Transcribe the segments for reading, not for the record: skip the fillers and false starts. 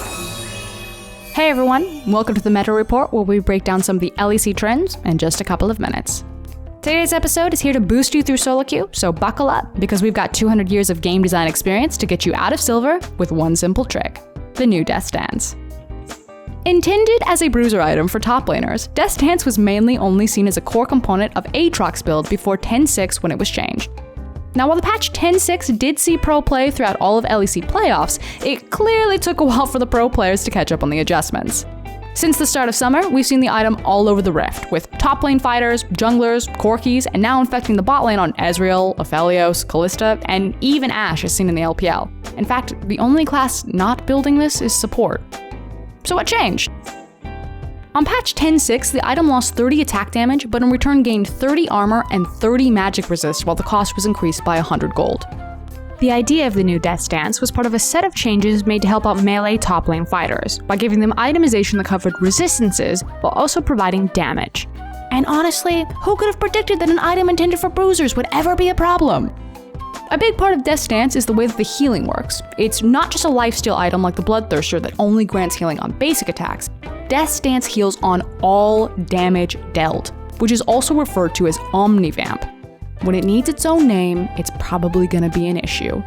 Hey everyone, welcome to the Meta Report, where we break down some of the LEC trends in just a couple of minutes. Today's episode is here to boost you through solo queue, so buckle up, because we've got 200 years of game design experience to get you out of silver with one simple trick: the new Death Stance. Intended as a bruiser item for top laners, Death Stance was mainly only seen as a core component of Aatrox build before 10.6 when it was changed. Now, while the patch 10.6 did see pro play throughout all of LEC playoffs, it clearly took a while for the pro players to catch up on the adjustments. Since the start of summer, we've seen the item all over the Rift, with top lane fighters, junglers, Corkis, and now infecting the bot lane on Ezreal, Aphelios, Kalista, and even Ashe as seen in the LPL. In fact, the only class not building this is support. So what changed? On patch 10.6, the item lost 30 attack damage, but in return gained 30 armor and 30 magic resist, while the cost was increased by 100 gold. The idea of the new Death Stance was part of a set of changes made to help out melee top lane fighters, by giving them itemization that covered resistances while also providing damage. And honestly, who could have predicted that an item intended for bruisers would ever be a problem? A big part of Death Stance is the way that the healing works. It's not just a lifesteal item like the Bloodthirster that only grants healing on basic attacks. Death Stance heals on all damage dealt, which is also referred to as Omnivamp. When it needs its own name, it's probably gonna be an issue.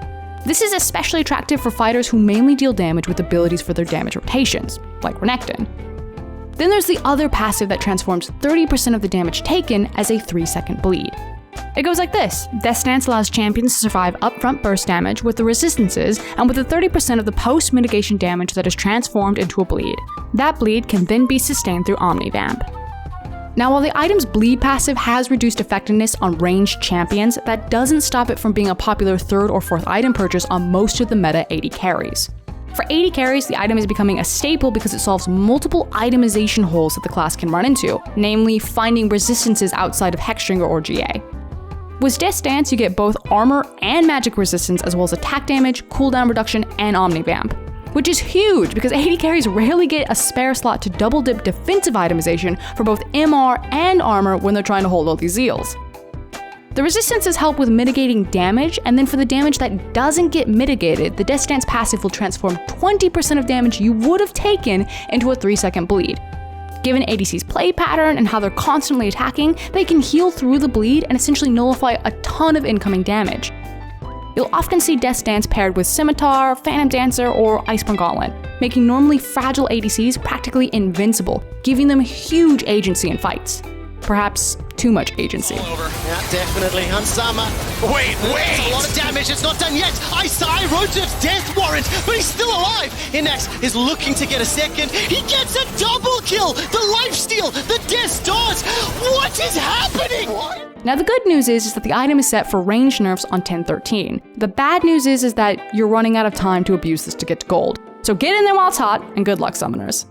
This is especially attractive for fighters who mainly deal damage with abilities for their damage rotations, like Renekton. Then there's the other passive that transforms 30% of the damage taken as a 3-second bleed. It goes like this: Death Stance allows champions to survive upfront burst damage with the resistances and with the 30% of the post-mitigation damage that is transformed into a bleed. That bleed can then be sustained through Omnivamp. Now, while the item's bleed passive has reduced effectiveness on ranged champions, that doesn't stop it from being a popular 3rd or 4th item purchase on most of the meta AD carries. For AD carries, the item is becoming a staple because it solves multiple itemization holes that the class can run into, namely finding resistances outside of Hexdringer or GA. With Death Stance, you get both armor and magic resistance, as well as attack damage, cooldown reduction, and Omnivamp, which is huge because AD carries rarely get a spare slot to double dip defensive itemization for both MR and armor when they're trying to hold all these Eels. The resistances help with mitigating damage, and then for the damage that doesn't get mitigated, the Death Stance passive will transform 20% of damage you would have taken into a 3-second bleed. Given ADC's play pattern and how they're constantly attacking, they can heal through the bleed and essentially nullify a ton of incoming damage. You'll often see Death Stance paired with Scimitar, Phantom Dancer, or Iceborne Gauntlet, making normally fragile ADCs practically invincible, giving them huge agency in fights. Perhaps too much agency. Yeah, definitely. Hansama. Wait! That's a lot of damage. It's not done yet. I wrote a death warrant, but he's still alive. Inex is looking to get a second. He gets a double kill. The lifesteal. The death starts. What is happening? Now, the good news is that the item is set for range nerfs on 10.13. The bad news is that you're running out of time to abuse this to get to gold. So get in there while it's hot, and good luck, summoners.